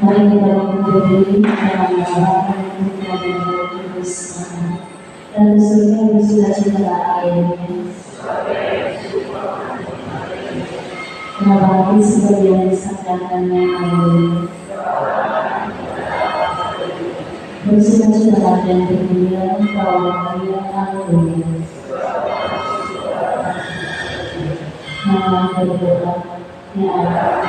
Mari kita berdiri dalam menyalakan kita berdoa dan bersyukur bersukacita akhirnya. Menabati seperti yang disabdakannya akhirnya. Bersukacita dan bergembira bahwa Maria akhirnya. Maka berdoa yang ada.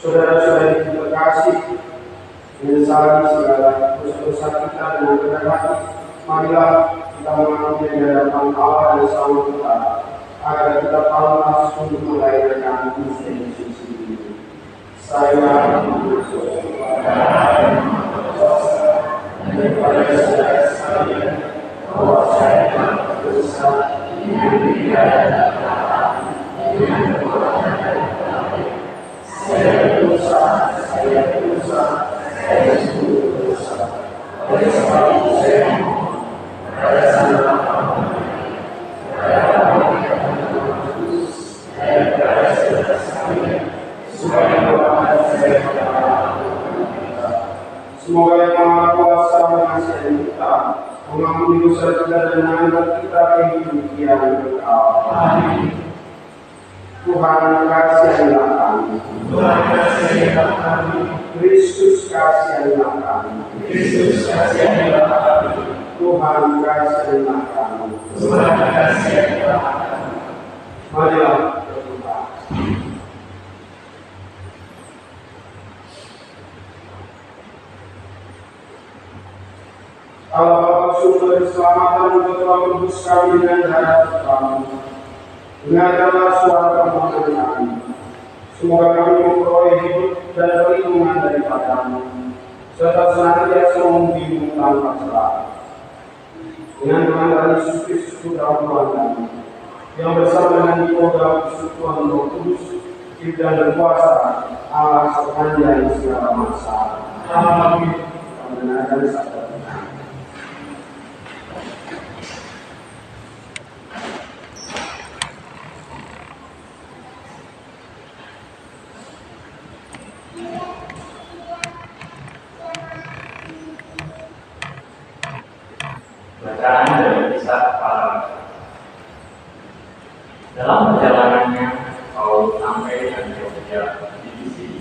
Saudara-saudari yang terkasih, menyesali segala dosa kita dengan rendah hati, marilah kita mengambil di hadapan Allah yang sama kita, agar kita pantas untuk melayakan Kristus Yesus ini. Saya mengucap daripada segala saya bahwa saya telah berdosa di dunia dan saya berdosa, saya sungguh berdosa. Oleh sebab itu saya mohon pada Sang Bapa, pada Allah yang Kudus, dan pada saudara sekalian, supaya doa saya kepada kita. Semoga Yang Maha Kuasa mengasihi kita, mengampuni dosa kita dan mengangkat kita ke hidup yang kekal. Amin. Tuhan kasihilah kami. Tuhan kasihilah kami. Kristus kasihilah kami. Kristus kasihilah kami. Tuhan kasihilah kami. Tuhan kasihilah kami. Marilah berdoa. Allah Bapa sumber keselamatan untuk telah menebus kami dengan darah Tuhan. Dengarkanlah suara permohonan kami. Semoga kami memperoleh hidup dan perlindungan daripada-Mu, serta senantiasa memuji-Mu tanpa celah. Dengan Tuhan Yesus Kristus Putra Tuhan kami, yang bersama dengan diprogram persekutuan Roh Kudus, hidup dan berkuasa Allah sepanjang segala masa. Amin. Mendengarkan sabda Tuhan. Bacaan dari kisah para rasul. Dalam perjalanannya, Paulus sampai dan Yahudi di sini.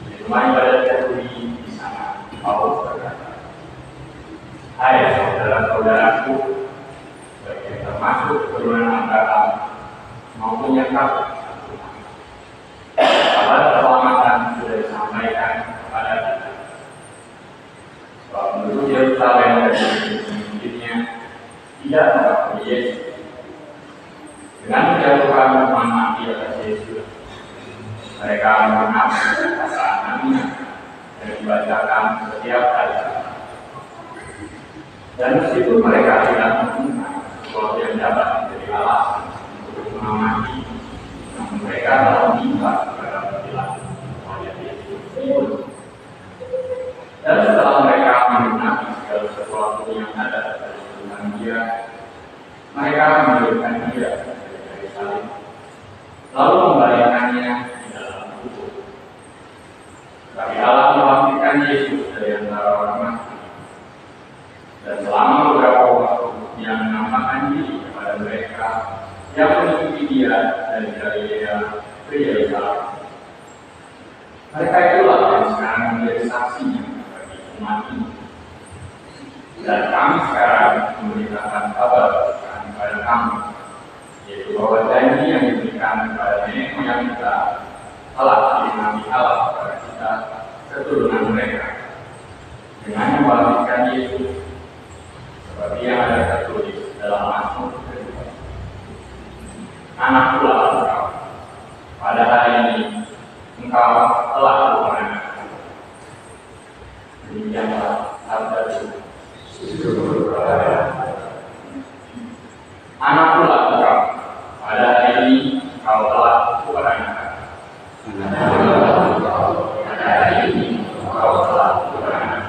Di rumah ibadat Yahudi di sana, Paulus berkata, "Hai saudara-saudaraku, baik yang termasuk keturunan Abraham maupun yang kafir, kabar keselamatan sudah disampaikan kepada kita. Sebab menurut Yerusalem dan pemimpinnya tidak mengakui Yesus. Dengan menjatuhkan hukuman mati atas Yesus, mereka mengenal perkataan Nabi dan dibacakan setiap hari. Dan meskipun mereka tidak mengenal sesuatu yang dapat menjadi alasan untuk mengamati, namun mereka telah mengimbang kepada perilaku oleh Yesus. Dan setelah mereka menikmati segala sesuatu yang ada dari Tuhan Dia, mereka menurunkan Dia dari salib, lalu membalikkannya di dalam kubur. Tapi Allah membangkitkan Yesus dari antara orang mati, dan selama beberapa waktu Dia menampakkan diri kepada mereka yang mengikuti Dia dari Galilea ke Yerusalem. Mereka itulah yang sekarang menjadi saksinya umat ini. Dan kami sekarang memberitakan kabar kepada kamu, yaitu bahwa janji yang diberikan kepada nenek moyang kita telah digenapi Allah kepada kita keturunan mereka dengan membangkitkan Yesus, seperti yang ada tertulis dalam Mazmur kedua. Anakku lah engkau, pada hari ini engkau telah kuanak. Demikianlah sabda Tuhan. Anakku lah engkau, pada hari ini engkau telah kuanak. Pada hari ini engkau telah kuanak.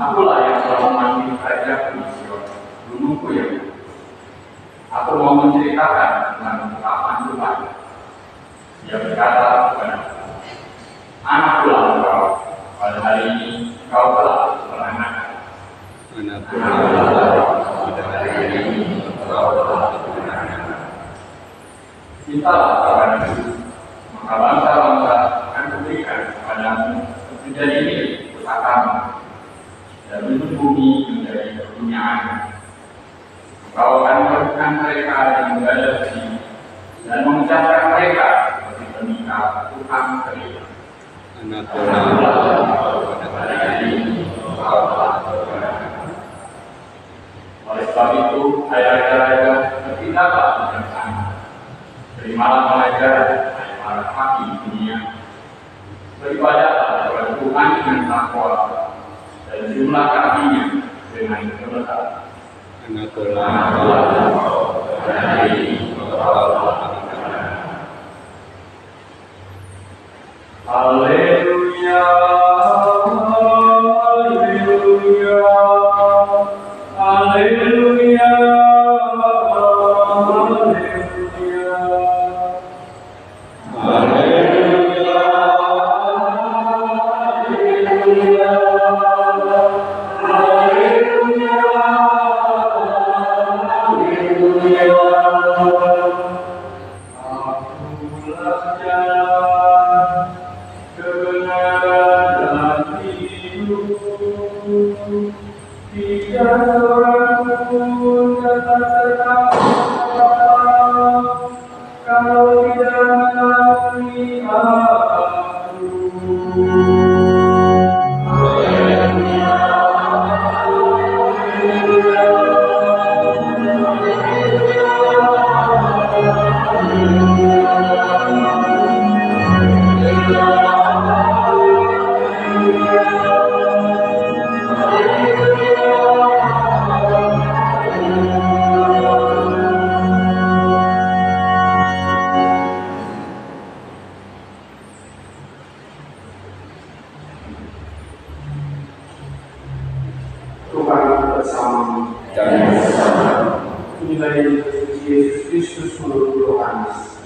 Akulah yang telah memanggil rajaku di Sion, gunungku yang aku mau menceritakan tentang ungkapan Tuhan. Dia berkata kepadaku, anakku lah engkau, pada hari ini kau telah beranak. Anakku lah engkau, pada hari ini kau telah beranak. Mintalah kepadaku, maka bangsa-bangsa akan kuberikan kepadamu menjadi milik pusakamu, dan bentuk bumi menjadi kepunyaan. Engkau akan melakukan mereka yang berada di sini dan mengucapkan mereka seperti penikah Tuhan kering. Anakku lah pada hari ini engkau telah beranak. Oleh sebab itu, hai raja-raja, bertindaklah bijaksana. Terimalah pengajaran, hai para hakim dunia. Beribadahlah kepada Tuhan dengan takwa, dan jumlah kambingnya dengan kebenaran. Anakku lah pada hari ini engkau telah beranak. Haleluya, haleluya, haleluya, haleluya, haleluya, Tuhan bersama. Inilah yang tersuci Yesus Kristus menurut Yohanes.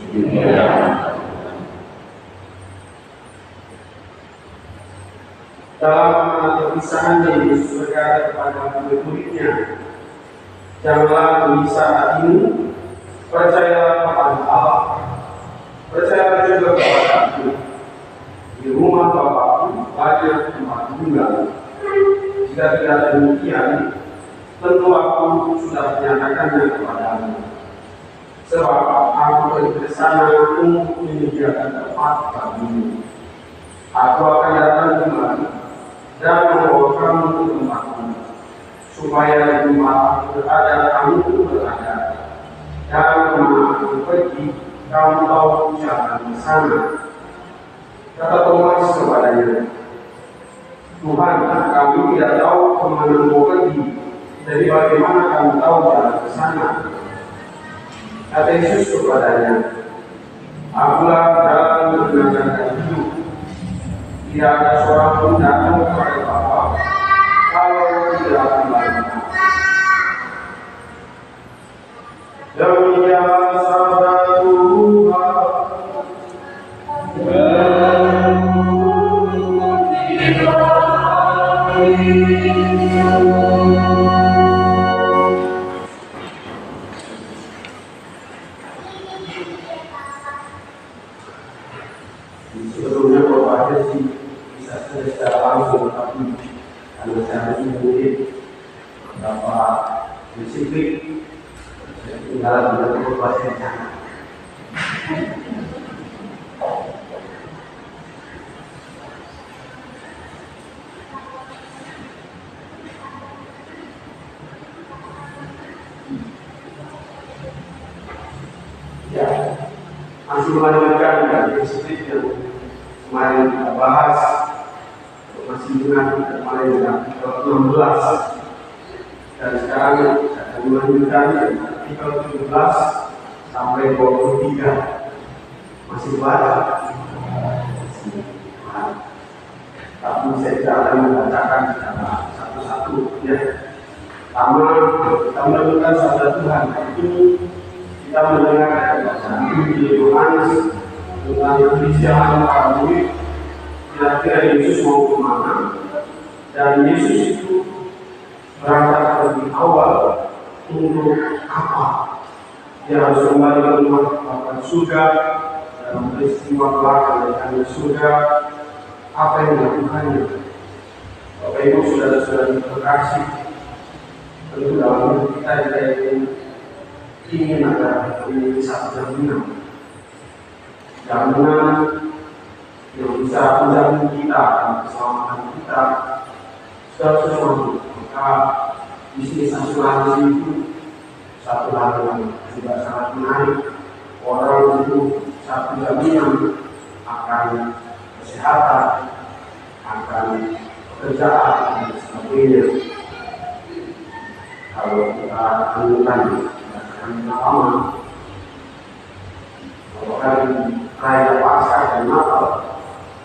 Dalam perpisahan Yesus berkata kepada murid-muridnya, janganlah di saat ini percayalah kepada Allah, percayalah juga kepada Aku. Di rumah Bapakku banyak tempat tinggal. Jika tidak demikian, tentu Aku sudah menyatakannya kepadamu. Sebab Aku pergi ke sana untuk menyediakan tempat bagimu. Aku akan datang kembali dan membawa kamu ke tempatku, supaya di tempat Aku berada, kamu berada. Dan kemana Aku pergi, kamu tahu jalan ke sana. Kata Thomas kepadanya, Tuhan, kami tidak tahu kemana mau pergi, jadi bagaimana kamu tahu jalan ke sana? Kata Yesus kepadanya, Akulah jalan kebenaran dan hidup. Tidak ada seorang pun datang kepada Bapa kalau tidak melalui Aku. Demikianlah sabda Tuhan. Sebelumnya berbahagia sih bisa secara langsung, tapi karena saya mungkin beberapa disiplin tinggal dengan berbahasa sana. Ya, masih melanjutkan dari disiplin yang kemarin kita bahas, masih ingat kemarin yang ke-16, dan sekarang saya akan melanjutkan artikel 17 sampai 23. Masih banyak, tapi saya tidak akan membacakan secara satu-satu. Ya, pertama kita menemukan sabda Tuhan. Itu kita mendengar dari bacaan Injil Yohanes tentang perbicaraan para murid, kira-kira Yesus mau kemana, dan Yesus itu berangkat lebih awal untuk apa? Dia harus kembali ke rumah Bapa surga dalam peristiwa belakang dari surga. Apa yang dilakukannya? Bapak Ibu saudara-saudara terkasih, tentu dalam hidup kita ingin ada memiliki satu jaminan yang bisa menjamin kita dan keselamatan kita segala sesuatu. Maka bisnis asuransi itu satu hal yang juga sangat menarik. Orang itu satu jaminan akan kesehatan, akan pekerjaan dan sebagainya. Kalau kita temukan lama, kalau hari raya Paskah dan Natal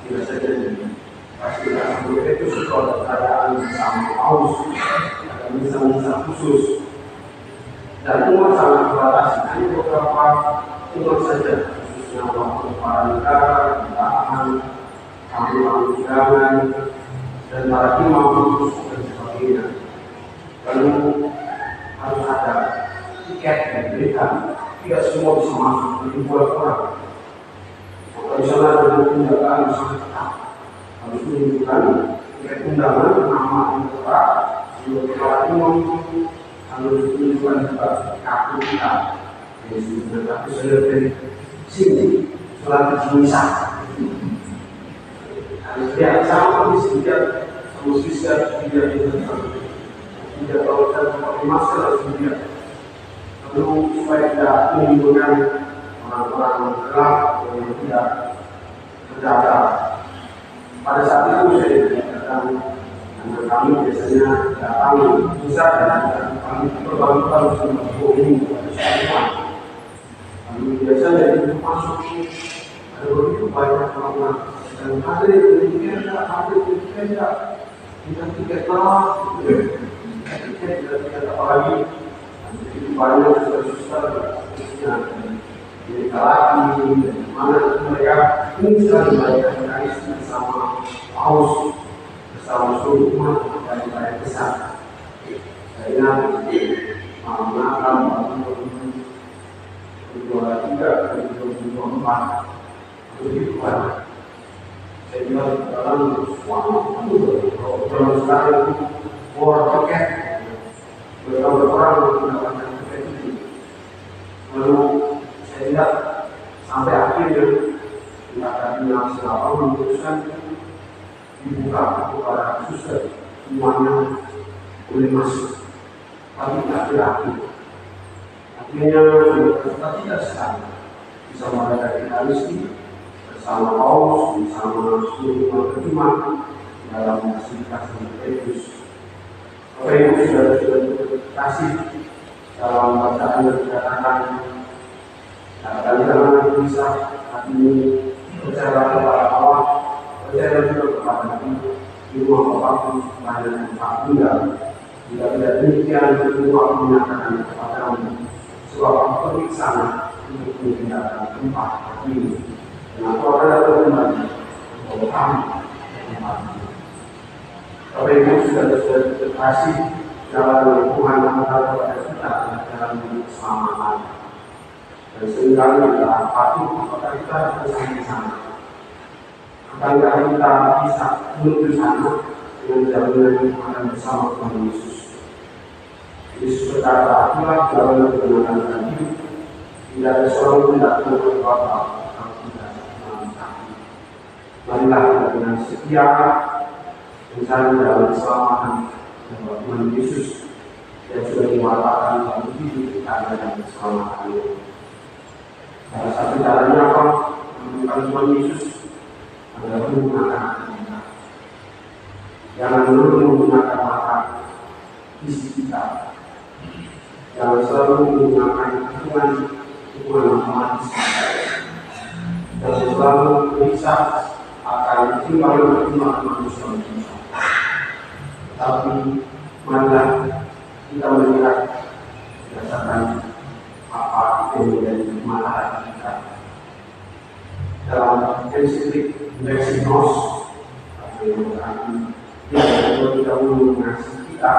tidak terjadi, pasti kita sebut itu sebuah perayaan bersama Paus, ada misa-misa khusus, dan umat sangat terbatas. Hanya beberapa umat saja, khususnya waktu para negara, kedatangan, tamu-tamu dan para imam khusus dan sebagainya. Lalu harus ada tiket yang diberikan, tidak semua bisa masuk, dibuat orang. Maka di sana ada undangan yang sangat ketat, harus menunjukkan tiket undangan, nama yang tepat, seluruh para imam harus menunjukkan juga kartu kita. Jadi sebenarnya kartu saya dari sini, setelah misa. Harus lihat sama di sini, harus bisa tidak tahu cara memakai masker harus dilihat. Lalu supaya tidak menimbulkan orang-orang gelap yang tidak terdata. Pada saat itu saya datang, karena kami biasanya datang bisa dan kami berbantuan sama ini pada semua. Kami biasanya itu masuk ada begitu banyak orang dan ada yang demikian, ada yang demikian, kita tiket lah. Tidak apalagi itu banyak susah-susah dari laki mana mereka ini sekali mereka bersama Paus bersama seluruh umat dari banyak besar. Saya ingat mengenalkan 2023, 2024 begitu banyak. Saya bilang dalam suatu dalam sekarang itu orang pakai berperang menggunakan tiket itu. Lalu saya lihat sampai akhirnya Akademi Nasional memutuskan dibuka kepada suster semuanya boleh masuk, tapi tidak berakhir. Akhirnya kita tidak sekali bisa mengadakan Ekaristi bersama Paus, bersama seluruh umat dalam Basilikas Petrus. Bapak Ibu sudah kasih dalam bacaan yang dikatakan jangan bisa hati ini percaya kepada Allah, percaya juga kepada Nabi di rumah Bapakku banyak tempat tinggal. Jika tidak demikian, tentu aku menyatakan kepadamu sebab aku pergi ke sana untuk meninggalkan tempat ini. Dan aku akan datang kembali untuk kami tempat ini. Bapak Ibu sudah terkasih dalam Tuhan antara kepada kita dalam keselamatan. Dan seringkali kita patuh apakah kita bersama-sama. Akankah kita bisa menuju sana dengan jaminan akan bersama Tuhan Yesus. Yesus berkata, akulah jalan kebenaran dan hidup. Tidak ada seorang pun tidak keluar Bapa kalau tidak melalui kami. Marilah kita dengan setia mencari dalam keselamatan Tuhan Yesus yang sudah diwatakan dalam hidup kita dalam keselamatan. Salah satu caranya apa? Menemukan Tuhan Yesus adalah menggunakan kita. Jangan dulu menggunakan mata isi kita. Jangan selalu menggunakan hubungan matematis kita. Jangan selalu bisa akan pertimbangan manusia. Tapi marilah kita melihat berdasarkan apa yang menjadi masalah kita. Dalam ensiklik Lexinos yang berarti yang kita mengasihi kita,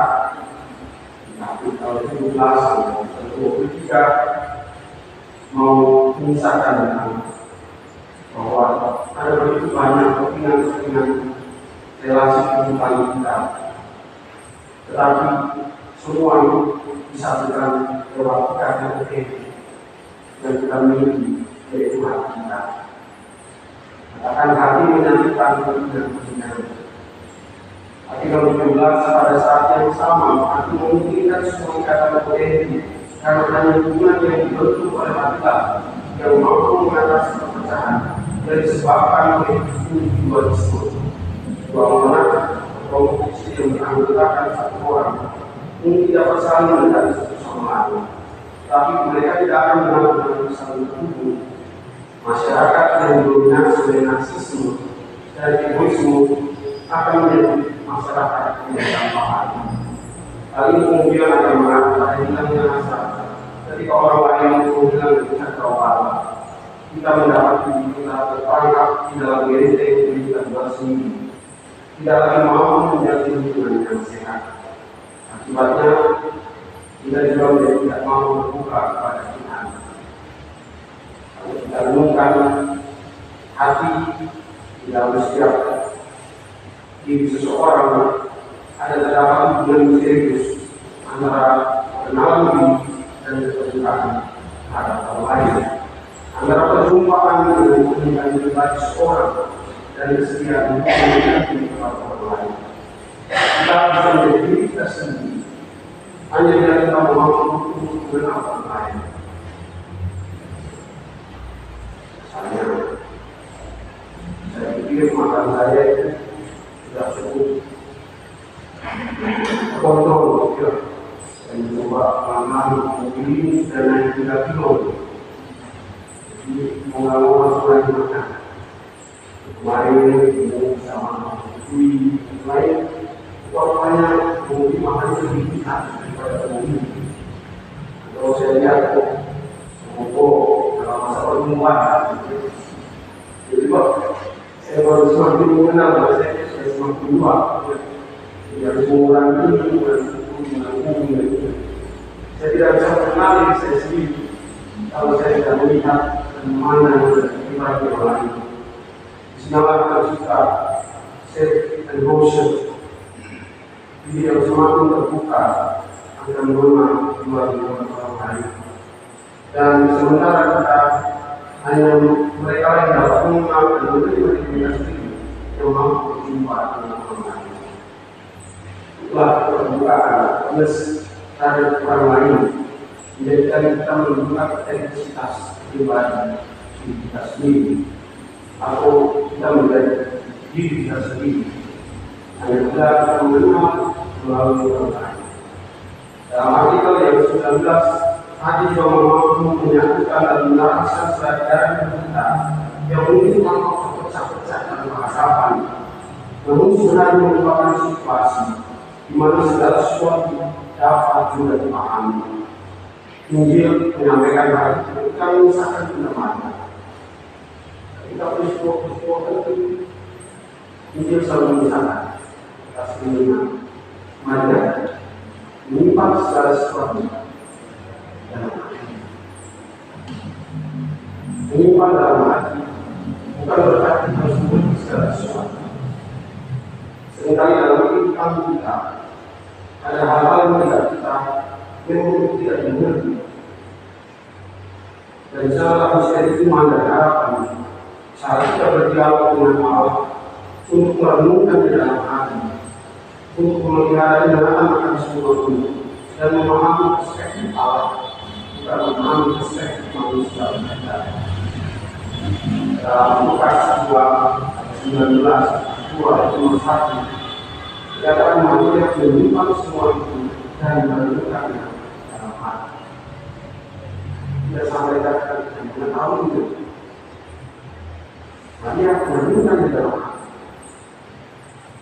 tapi kalau 17 atau 23 mau mengisahkan tentang bahwa ada begitu banyak kepingan-kepingan relasi kehidupan kita, tetapi semua itu disatukan lewat ikatan yang kita miliki, yaitu hati kita. Katakan hati menyatukan kepentingan. Hati kalau 17 pada saat yang sama, hati memungkinkan semua ikatan potensi, karena hanya hubungan yang dibentuk oleh hati yang mampu mengatasi perpecahan dan disebabkan oleh individualisme. Dua orang atau istri yang beranggotakan satu orang ini tidak bersaling mendekati satu sama lain, tapi mereka tidak akan benar-benar saling berhubung. Masyarakat yang didominasi oleh narsisme dan egoisme akan menjadi masyarakat yang gampang. Hal ini kemudian akan mengakibatkan hilangnya asal. Ketika orang lain menghilang dengan terowongan, kita mendapati kita terperangkap di dalam gerete yang kita buat sendiri. Tidak lagi mampu menjadi hubungan yang sehat. Akibatnya, kita juga menjadi tidak mau terbuka kepada Tuhan. Kalau kita renungkan hati di dalam setiap diri seseorang, ada terdapat hubungan misterius antara kenalan diri dan keterbukaan terhadap orang lain, antara perjumpaan dengan kepentingan pribadi seseorang dan kesetiaan kepada orang lain. Kita bisa menjadi diri kita sendiri hanya bila kita mampu untuk mengenal orang lain. Misalnya, saya pikir makan saya itu sudah cukup kotor, ya. Saya mencoba pelan-pelan mobil ini sudah naik 3 kilo. Jadi mau nggak mau masuk lagi makan. Kemarin kita bersama Dwi lain Warnanya mungkin makanya lebih hitam daripada bumi. Kalau saya lihat dalam masa pertemuan, jadi kok saya baru semakin mengenal bahasanya, saya semakin tua. Yang seumuran ini bukan saya tidak bisa mengenali saya sendiri kalau saya tidak melihat mana yang berkibar di orang lain. Disinilah kita self and motion. Jadi yang semakin terbuka akan mengenal luar orang lain. Dan sementara kita hanya mereka yang dapat mengenal dan menerima dirinya sendiri yang mampu berjumpa dengan orang lain. Itulah keterbukaan plus terhadap orang lain menjadikan kita menunjukkan identitas pribadi diri kita sendiri atau kita menjadi diri kita sendiri hanya kita mengenal melalui orang lain. Dalam artikel yang ke-19 hati juga mampu menyatukan dan menarikkan pelajaran kita yang mungkin tanpa terpecah-pecah dan bahasapan, namun sebenarnya merupakan situasi di mana segala sesuatu dapat juga dipahami. Injil menyampaikan hal itu ketika mengisahkan penerimaan. Ketika peristiwa-peristiwa tertentu, Injil selalu mengisahkan atas penerimaan. Mari menyimpan segala sesuatu dalam hati. Menyimpan dalam hati bukan berarti harus mengerti segala sesuatu. Seringkali dalam kehidupan kita ada hal-hal yang tidak kita memang tidak mengerti. Dan salah bisa itu dan harapan cara kita berdialog dengan Allah untuk merenungkan di dalam hati, untuk memelihara ingatan akan semua itu dan memahami perspektif Allah, bukan memahami perspektif manusia kita. Dalam Lukas 2:19, 2:1 dikatakan manusia menyimpan semua itu dan merenungkannya dalam hati. Tidak sampai katakan dengan tahu itu. Maria merenungkan di dalam hati.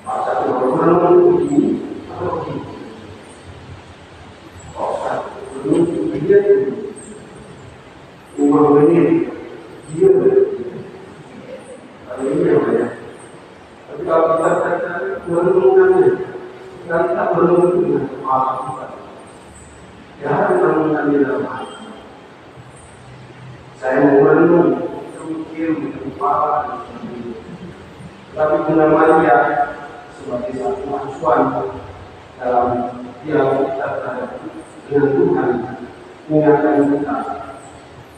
Masa merenungkan begini atau begini. Kalau merenungkan dia itu 5 menit dia kalau ini yang banyak. Tapi kalau kita merenungkannya, kita merenungkan dengan kepala kita. Ya harus merenungkannya dalam hati. Saya mau merenung, mikir, kepala, tapi Bunda Maria sebagai satu acuan dalam dialog kita terhadap dengan Tuhan, mengingatkan kita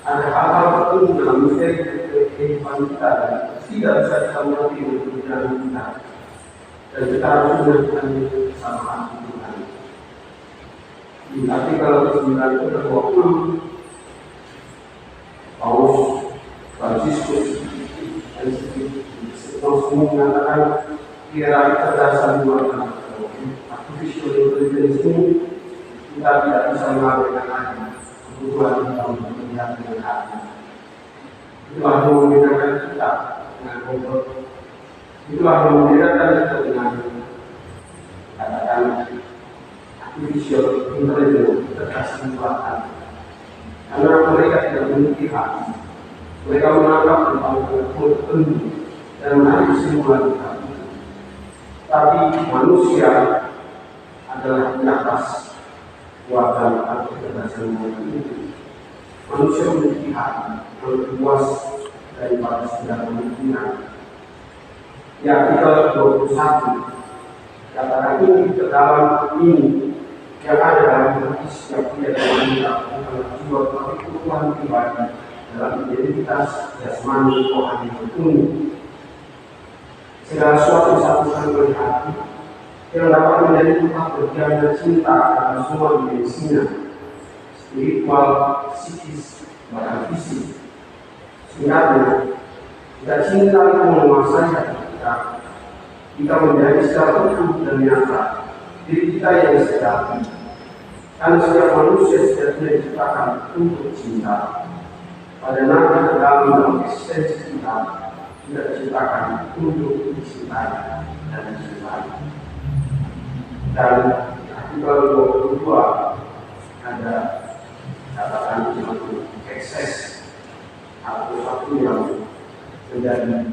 ada hal-hal tertentu dalam misteri kehidupan kita dan tidak bisa kita mengerti untuk perjalanan kita. Dan kita harus mengerti kesamaan Tuhan. Di artikel 9:20 Paus Franciscus dan semua mengatakan kira kecerdasan luar artificial intelligence ini kita tidak bisa mengabaikan lagi kebutuhan kita untuk melihat dengan hati. Itulah yang membedakan kita dengan komputer. Itulah yang membedakan kita dengan katakan artificial intelligence kecerdasan buatan. Karena mereka tidak memiliki hati. Mereka menganggap tentang tertentu dan menarik kesimpulan hati. Tapi manusia adalah di atas buatan atau kecerdasan buatan itu. Manusia memiliki hati yang lebih luas daripada segala kemungkinan. Di artikel 21 katakan ini ke dalam ini yang ada dalam hati setiap dia dalam kita bukan jiwa tapi kebutuhan pribadi dalam identitas jasmani rohani terpenuhi. Segala sesuatu disatukan oleh hati yang dapat menjadi tempat berjalannya cinta dalam semua dimensinya, spiritual, psikis, bahkan fisik. Singkatnya, jika cinta itu menguasai hati kita menjadi secara utuh dan nyata diri kita yang sejati. Karena setiap manusia sejatinya diciptakan untuk cinta. Pada naga dalam eksistensi kita tidak diciptakan untuk dicintai dan dicintai. Dan artikel 22 ada catatan satu ekses atau satu yang menjadi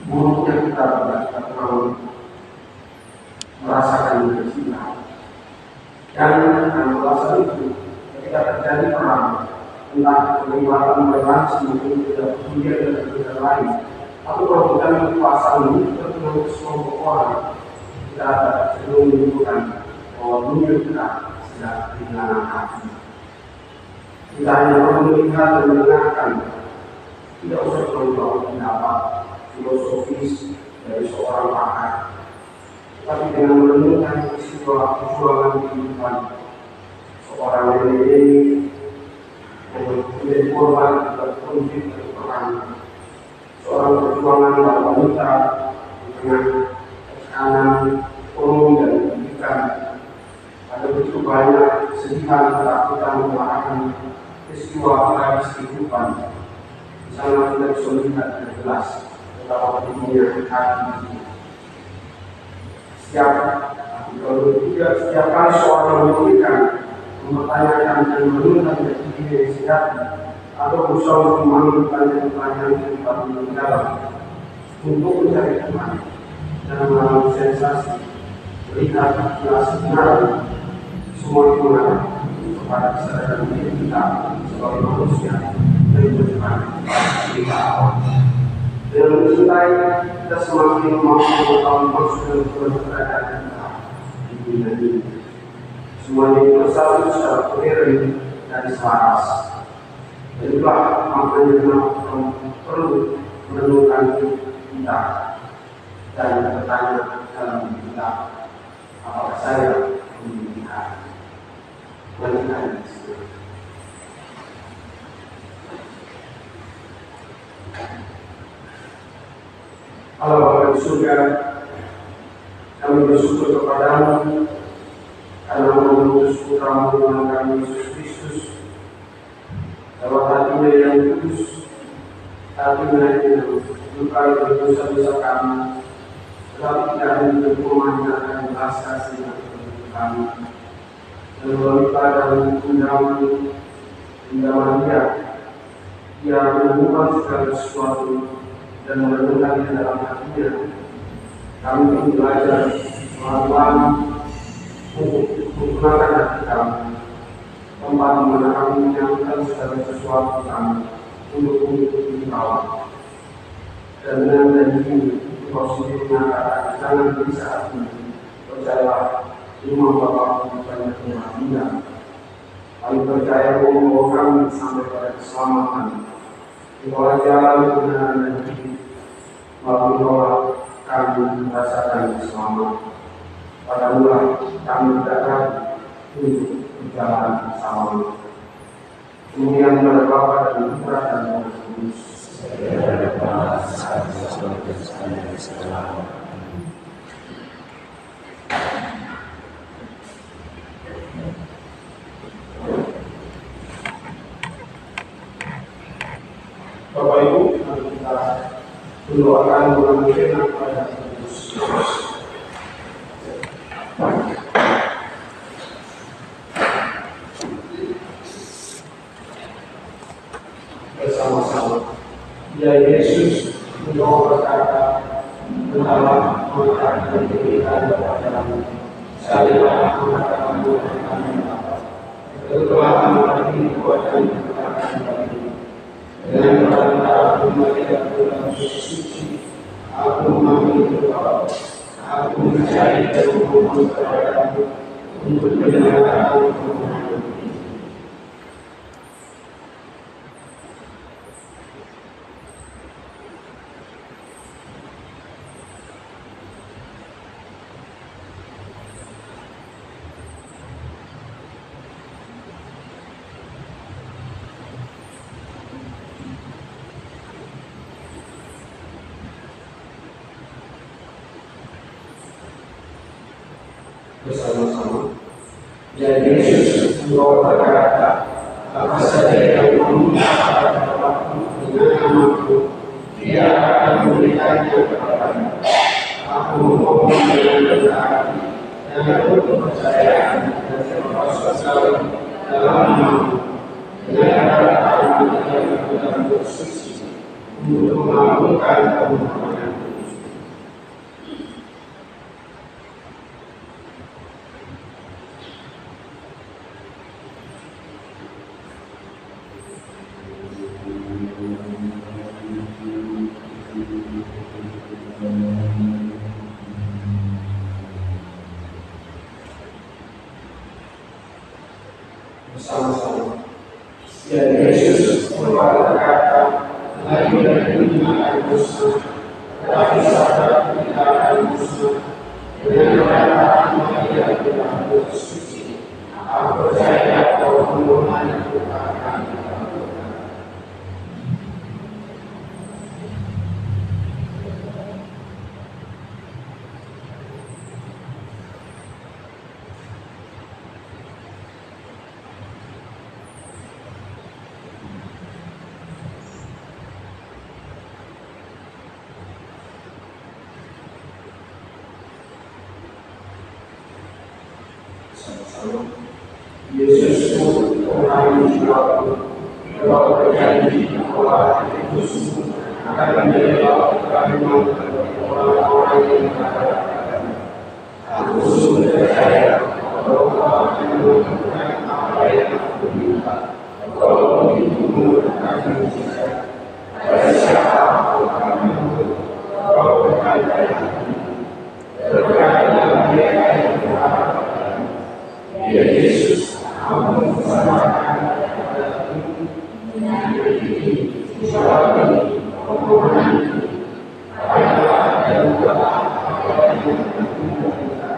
buruknya kita kurang merasakan kesulitan. Dan alasan itu ketika terjadi perang, entah kelewatan relasi mungkin tidak berbeda dengan negara lain, atau kalau kita pasal ini terkena sekelompok orang, kita cenderung menunjukkan bahwa dunia kita sedang kehilangan hati. Kita hanya perlu melihat dan mendengarkan, tidak usah terlalu pendapat filosofis dari seorang pakar, tapi dengan menemukan peristiwa perjuangan kehidupan seorang nenek yang menjadi korban dari konflik dan perang, seorang perjuangan para wanita di tengah tekanan ekonomi dan pendidikan. Ada begitu banyak kesedihan, ketakutan, kemarahan, peristiwa tragis kehidupan. Di sana kita bisa melihat dengan jelas betapa pentingnya hati. Setiap kali seorang memikirkan, mempertanyakan dan menentukan diri yang sejati, atau berusaha untuk mengambil pertanyaan kehidupan yang dalam untuk mencari Tuhan dan mengalami sensasi melihat jelas benar, semua itu mengarah kepada kesadaran diri kita sebagai manusia dan Tuhan kita awal. Dengan mencintai, kita semakin mampu mengetahui maksud dan keberadaan kita di dunia ini. Semuanya itu bersatu secara koheren dan selaras. Dan itulah maknanya kenapa perlu menemukan kita dan bertanya dalam diri kita, apakah saya memiliki hati? Mari kita Allah Bapa di surga, kami bersyukur kepadamu karena mengutus putra-Mu Tuhan kami Yesus Kristus lewat hatinya yang kudus, hatinya yang lukai berdosa-dosa kami, tetapi tidak hanya memanjakan belas kasih kami, dan melalui pada undangan dia, dia menemukan segala sesuatu dan merenungkan di dalam hatinya. Kami ingin belajar pelan-pelan untuk menggunakan hati kami, tempat di mana kami menyampaikan segala sesuatu kami untuk mengikuti Engkau. Dan dengan janji ini, Engkau sendiri mengatakan, jangan beri saat ini, percayalah, rumah Bapa banyak rumah tinggal. Kami percaya bahwa kami sampai pada keselamatan. Engkau jalan kebenaran dan hidup, melalui Engkau kami merasakan keselamatan. Padamulah kami tidak ragu untuk berjalan bersama. Kemudian kepada Bapa dan Putra dan Roh Kudus. Bapak Ibu, mari kita mendoakan bulan firman kepada Yesus. Bersama-sama, ya Yesus, Engkau berkata, "Engkaulah mengatakan dirikan kepadamu, saya mengatakan kami, telah mengerti kuatan kekayaan bagi dengan perantara pemberian dalam suci, aku memanggil Engkau, aku mencari terhubung kepadamu untuk mendengarkan hubungan. Bersama-sama, ya Yesus, Engkau berkata, apa saja yang meminta kepadaku dengan namaku, dia akan memberikannya kepadamu. Aku mohon dengan benar, dengan penuh kepercayaan dan berpuasa dalam iman, dengan kata-kata yang bersuci untuk melakukan permohonan. Bersama-sama. Ya Yesus berkata, lagi dari dunia akan musnah, tetapi sahabat kita akan musnah. Dengan kata-kata yang tidak bersuci, aku percaya bahwa permohonan itu akan dikabulkan. Yesus pun mengalami jiwaku, bahwa berjanji bahwa Yesus akan menjadi kalimat orang-orang yang mengatakan, aku sungguh percaya bahwa akan melakukan apa yang aku minta, kalau begitu akan mujizat. Pada siapa aku akan menurut, kalau berkata berkata mereka yang berharap ya Yesus, aku mempercayakan kepadamu dengan ini, jawab ini, permohonan ini, adalah dan apa yang aku minta.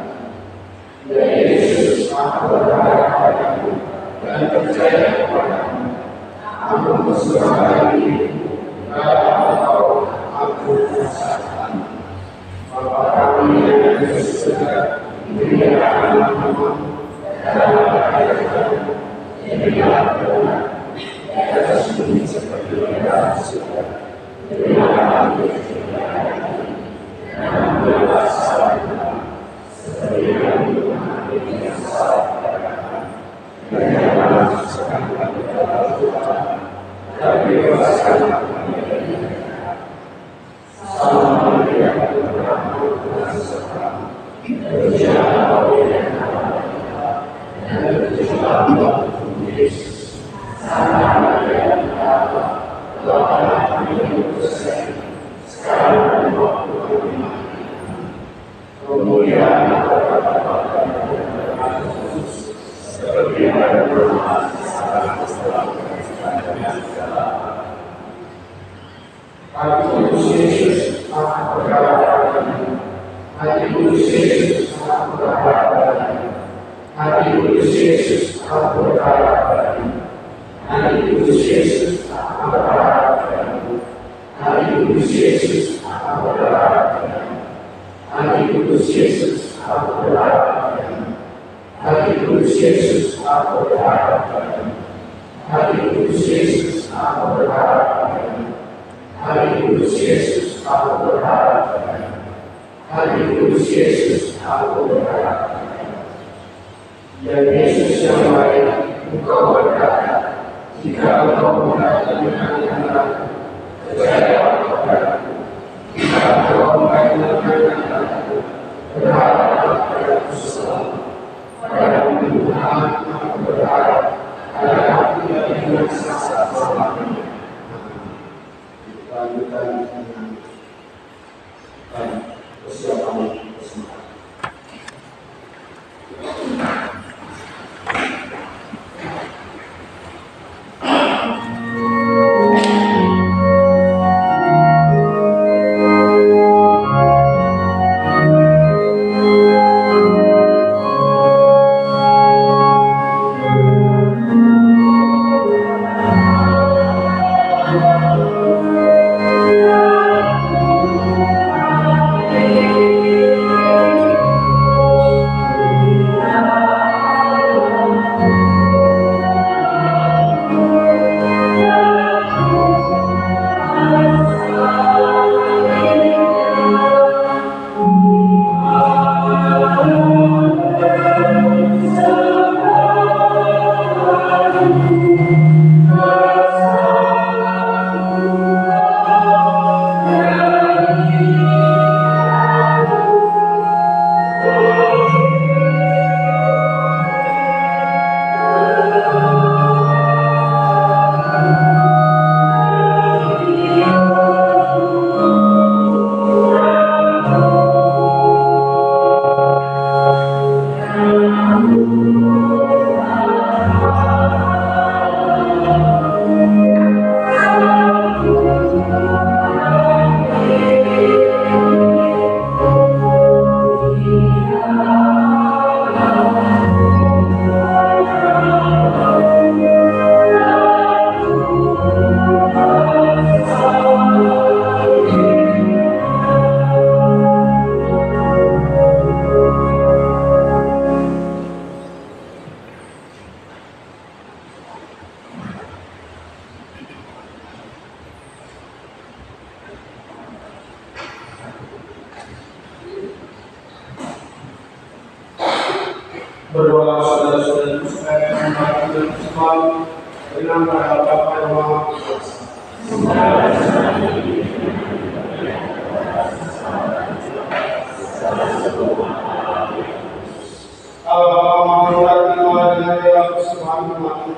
Ya Yesus, aku berharap padamu dan percaya kepadamu. Aku berserah diri kalau aku merasakan Bapa kami yang ada di surga, dimuliakan namamu. Dalam ayat-ayat jadilah benar di atas bumi seperti di dalam surga. Berilah kami kemuliaan dan ampunilah salah kami seperti yang mengampuni yang salah kepada kami. Dan janganlah masukkan kami ke dalam cobaan, tapi bebaskanlah kami dari yang jahat. Salam Maria, penuh rahmat, Tuhan sertamu. Berjalanlah oleh dan berjalan Tuhan Yesus. Sama Maria Allah, doakanlah kami yang berdosa, sekarang dan waktu kami mati. Kemuliaan kepada Bapa dan Putra Kudus, seperti pada permulaan sekarang setelah kemuliaan segala. Hati Kudus Yesus, aku berharap padamu. Hati Kudus Yesus, aku berharap padamu. Hati Kudus Yesus, aku berharap padamu. Hati Kudus Yesus, aku berharap padamu. Hati Kudus Yesus, aku berharap padamu. Hati Kudus Yesus, aku berharap padamu. Hati Kudus Yesus, aku berharap padamu. Hati Kudus Yesus, aku berharap padamu. Hati Kudus Yesus, aku berharap padamu. Hati Kudus Yesus, aku berharap padamu. Ya Yesus yang baik, Engkau berkata, jika Engkau mengatakan dengan percayalah kepadaku. Jika Engkau mengatakan berharaplah padaku selalu. Pada Tuhan aku berharap, ada aku yang binasa selamanya. Lanjutkan dengan persiapan bersama. Berdoa saudara-saudara sekalian kita bersama dengan nama Bapa yang Maha Kuasa. Allah Maha Kuasa dengan segala keselamatan.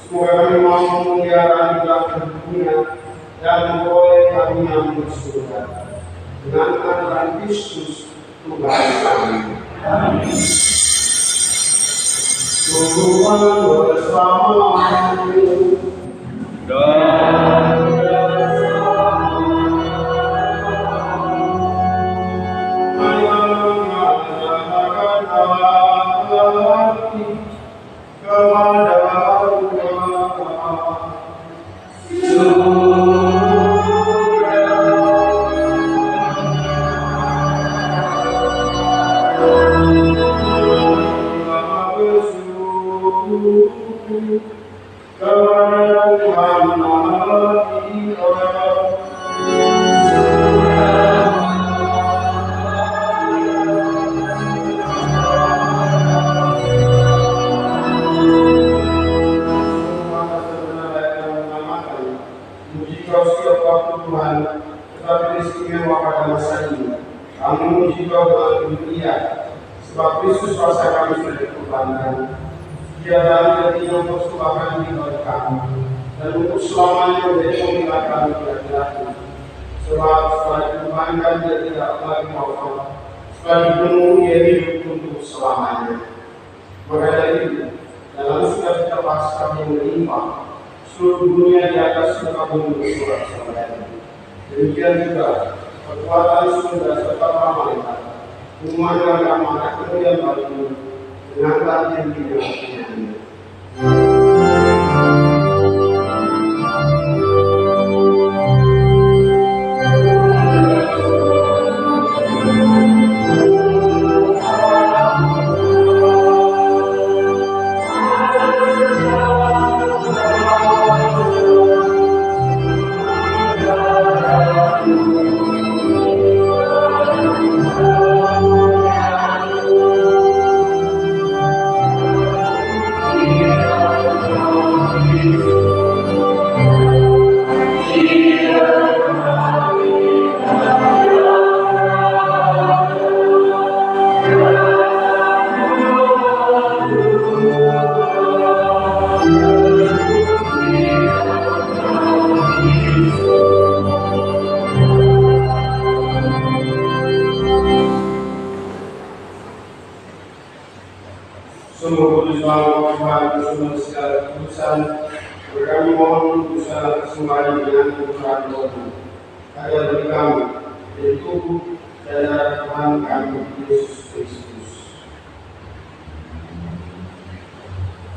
Semoga kami mampu memelihara hidup dunia dan memperoleh kami yang bersurga. Dengan anugerah Kristus Tuhan kami. Amin. Tuhan bersamamu dan menyatakan hati kepada sebab Kristus kuasa kami sudah dikorbankan. Dia dari hatinya mempersembahkan diri bagi kami dan untuk selamanya menjadi pemilah kami berat-beratnya. Sebab setelah dikorbankan dia tidak lagi wafat, setelah dibunuh dia hidup untuk selamanya. Maka dari itu, dalam sukacita Paskah yang melimpah, seluruh dunia di atas muka bumi bersorak-sorai. Demikian juga kekuatan surga serta para malaikat memandang anak kemudian baru dengan latihan dinamikannya. Sungguh kudus Allah Tuhan sumber segala kekudusan, kami mohon kekudusan kesembahan dengan kekudusan Tuhan, agar bagi kami dari tubuh dan darah Tuhan kami Yesus Kristus.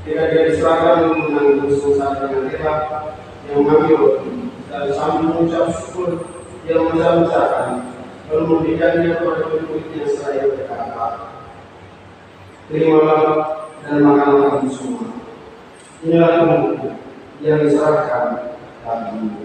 Tidak diserahkan untuk menanggung dosa dengan kita yang mengambil roti dan sambil mengucap syukur yang mengucapkan lalu memberikannya kepada murid-muridnya seraya berkata, terimalah dan makanlah kamu semua. Inilah tubuhku yang diserahkan bagimu.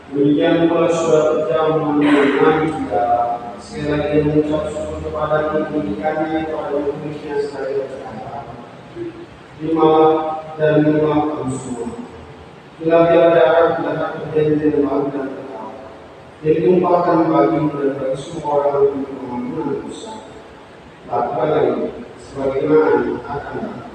Demikian pula suatu jam mengenai kita sekali lagi mengucap syukur kepada diberikannya kepada murid-muridnya seraya berkata, terimalah dan minumlah kamu semua. Bila tiada akan terjadi perjanjian baru dan kekal Jadi tumpahkan bagi dan bagi semua orang untuk pengampunan dosa. Lakukanlah ini sebagaimana akan datang.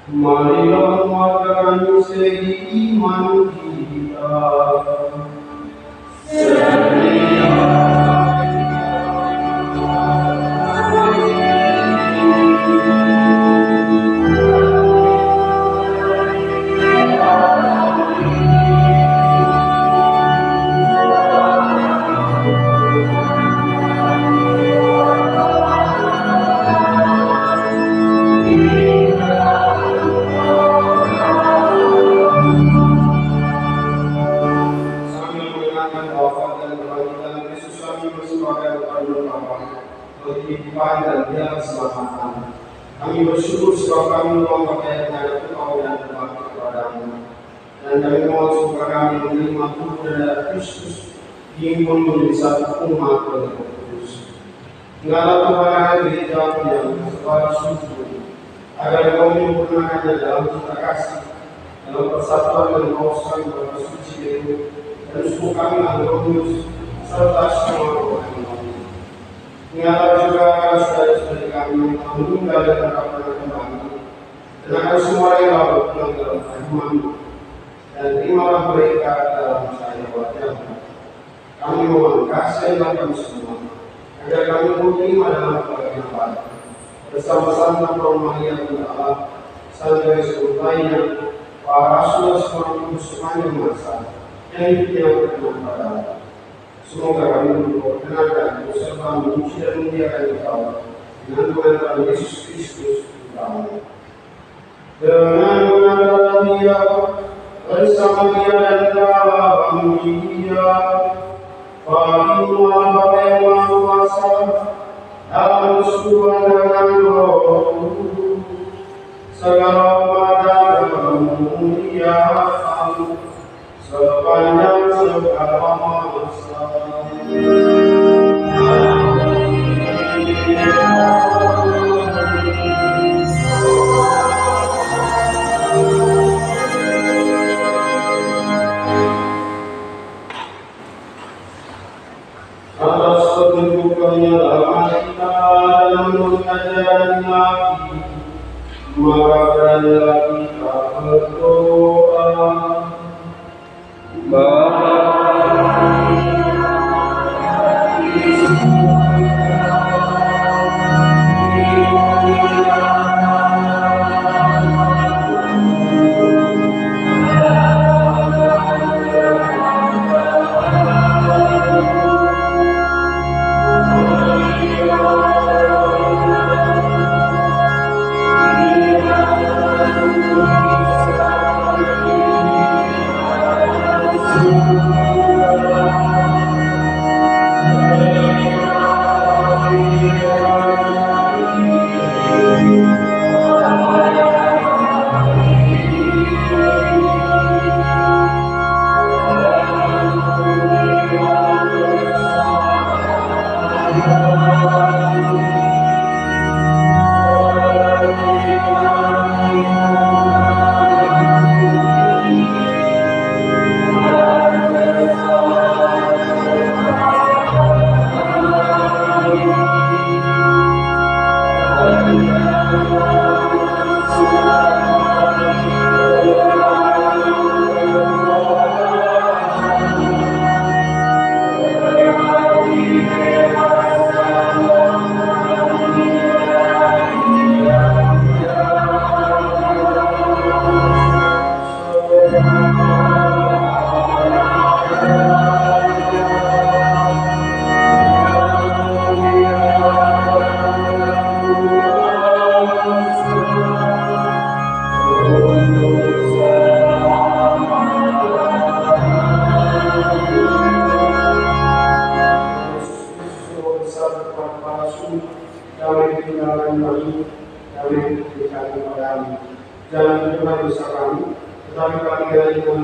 Marilah menguatkan seiman kita. Kami bersyukur sebab kami mempercayai kepada Engkau dan berbakti kepadamu. Dan kami mohon supaya kami menerima tubuh dan darah Kristus diimpun menjadi satu umat oleh Roh Kudus. Engkaulah Tuhan yang gereja yang sebagai suci, agar kau menyempurnakannya dalam cinta kasih, dalam persatuan dan kawasan berbagai suci itu, dan suku kami Roh Kudus serta semua orang yang ingatlah juga saudara-saudari kami yang meninggal dan akan kembali, dan akan semua yang baru pulang dalam firman-Mu, dan terimalah mereka dalam cahaya wajah-Mu. Kami mohon kasihilah kami semua, agar kami menerima dalam kebahagiaan baru, bersama-sama Roh Maria Bunda Allah, sampai seluruh lainnya, para rasul semua kudus sepanjang masa, yang hidupnya berkenan pada Allah. Semoga kami memperkenalkan beserta memuji dan memuliakan Engkau dengan pengantaran Yesus Kristus Tuhan. Dengan mengantar Dia, bersama Dia dan dalam Dia, Bapa yang Maha Kuasa, dalam persekutuan dengan Roh Kudus, segala hormat dan kemuliaan sepanjang segala masa. Atas ketunjukannya dalam kita dan menurut ajaran Nabi, maka beranilah kita berdoa.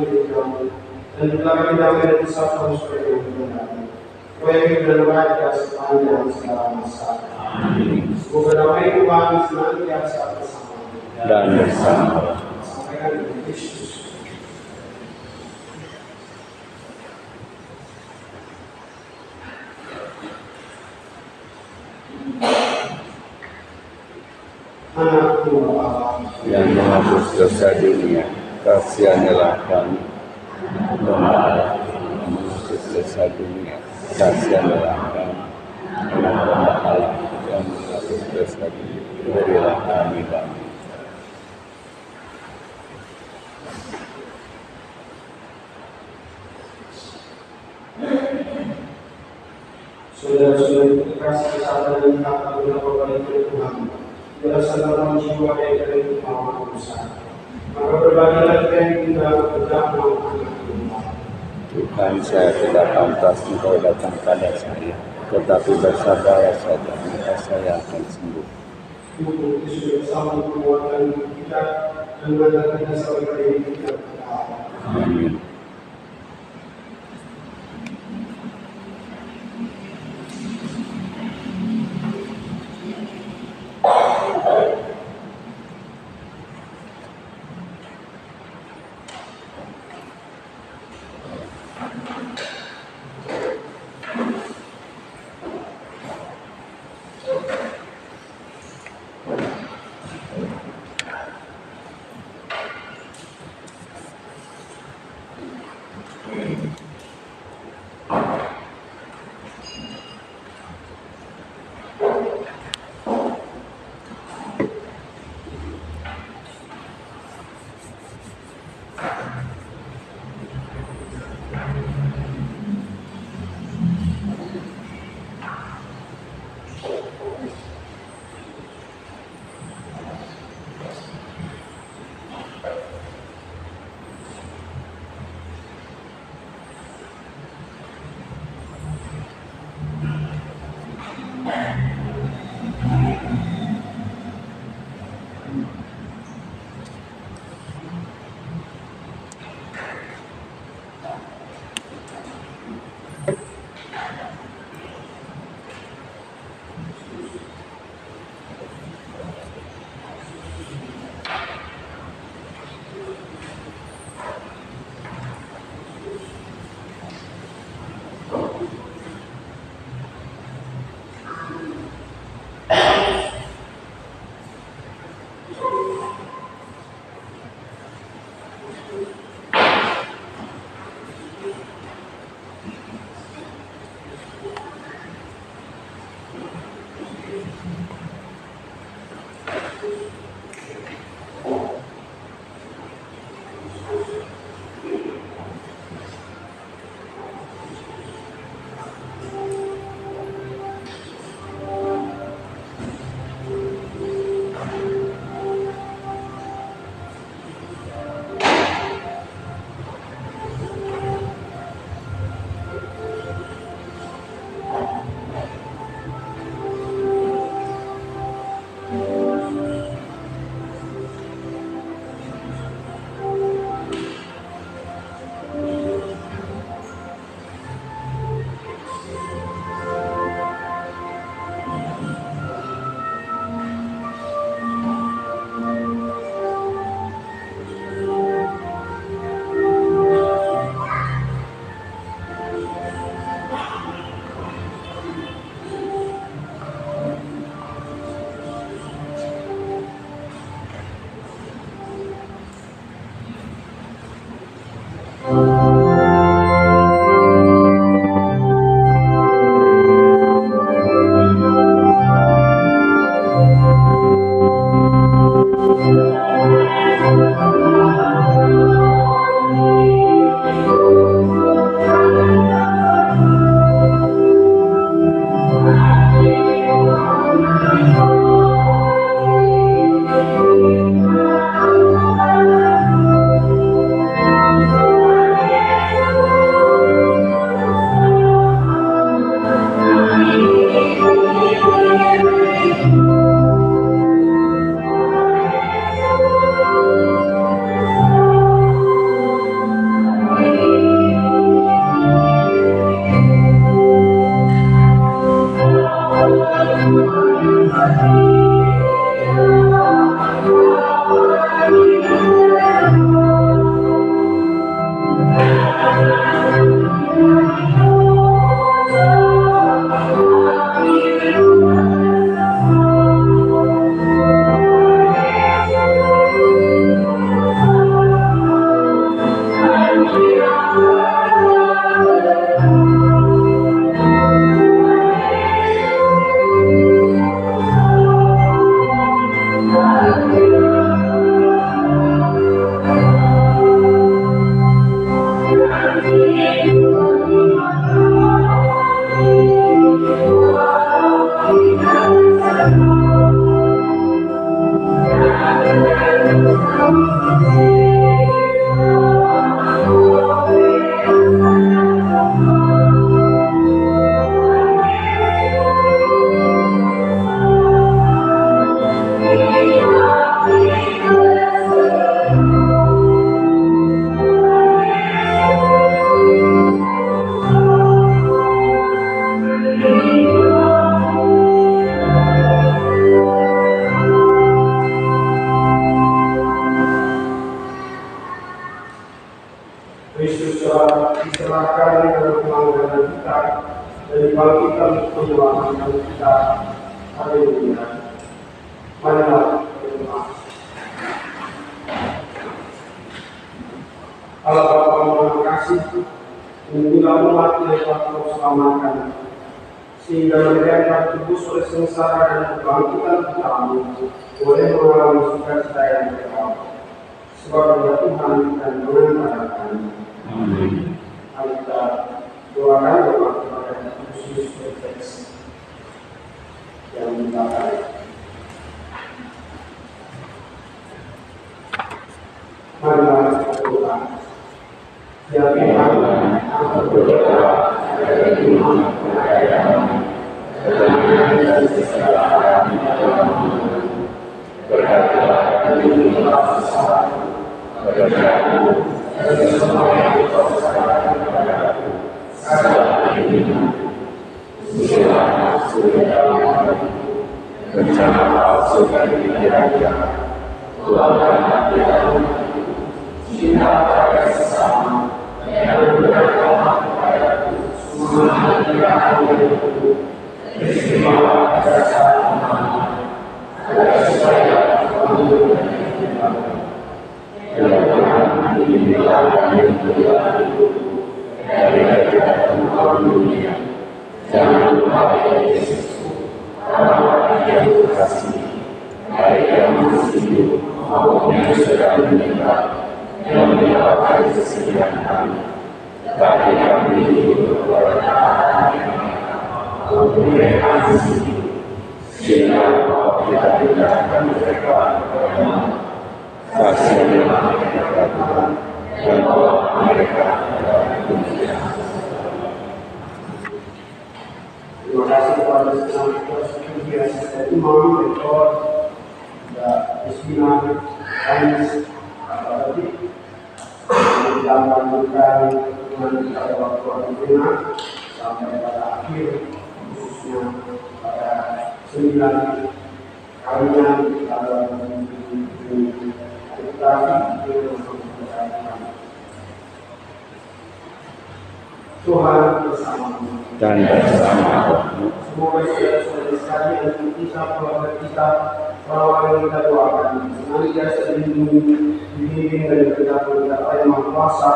menjadi kamu, dan telah kami damai dan bersatu sebagai yang benar. Kau yang hidup dan bahagia sepanjang segala masa. Semoga damai Tuhan senantiasa bersama dan bersama sampaikan dengan Kristus. Anak Tuhan Allah yang menghapus dosa dunia, kasihanilah kami. Doa Allah yang menghapus dosa dunia, kasihanilah kami. Doa Allah yang menghapus dosa dunia, berilah kami damai. saudara-saudara terkasih kesadaran dan kata beberapa kali Tuhan. Berdasarkan jiwa dari kemauan besar. Maka berbagilah kita yang tinggal berdamai anak Tuhan. Tuhan, saya tidak pantas Engkau datang pada saya, tetapi bersabarlah saja, maka saya akan sembuh. Tuhan Yesus bersama menguatkan kita dan mengantarkan kita sampai pada hidup kita. Amin. Kristus telah diserahkan dalam pelanggaran kita dan dibangkitkan untuk menyelamatkan kita. Haleluya. Marilah berdoa. Allah Bapa Maha Kasih, menunggulah umat yang telah Kau selamatkan, sehingga mereka yang telah tebus oleh sengsara dan kebangkitan Kami boleh mengalami sukacita yang kekal. Sebab Allah Tuhan dan mengantara kami. Amin. Kita doakan doa kepada Yesus Kristus yang mengatakan, marilah berdoa. Ya Tuhan, aku berdoa agar Tuhan memberkati dan segala kami berkatilah kami bersama berkati dan semua yang dikuasai kepadaku saat ini. Usilah surga rencana palsu dan pikiran jahat, keluarkan kita cinta pada sesama yang berkata kepadaku semangat yang aku istimewa bersama agar supaya kamu ya Tuhan inilah yang Tuhan dari ketidaktahuan dunia. Jangan lupa ya Yesus, orang-orang yang terkasih, baik yang masih hidup maupun yang sudah meninggal, yang menyebabkan kesedihan kami. Tapi kami hidup oleh Tuhan untuk mereka sendiri, sehingga Kau tidak tinggalkan mereka berdoa. Kasihanilah mereka Tuhan, dan bawa mereka dalam dunia. Terima kasih kepada semua yang biasa imam, rektor, dan Ismina, Ais, Abadi, yang melanjutkan dengan pada waktu akhirnya sampai pada akhir, khususnya pada 9 kalinya dalam Tuhan bersamamu Dan bersama semoga saudara-saudara sekalian yang kita keluarga kita orang yang kita doakan senantiasa dilindungi, dibimbing dan berdapat oleh Maha Kuasa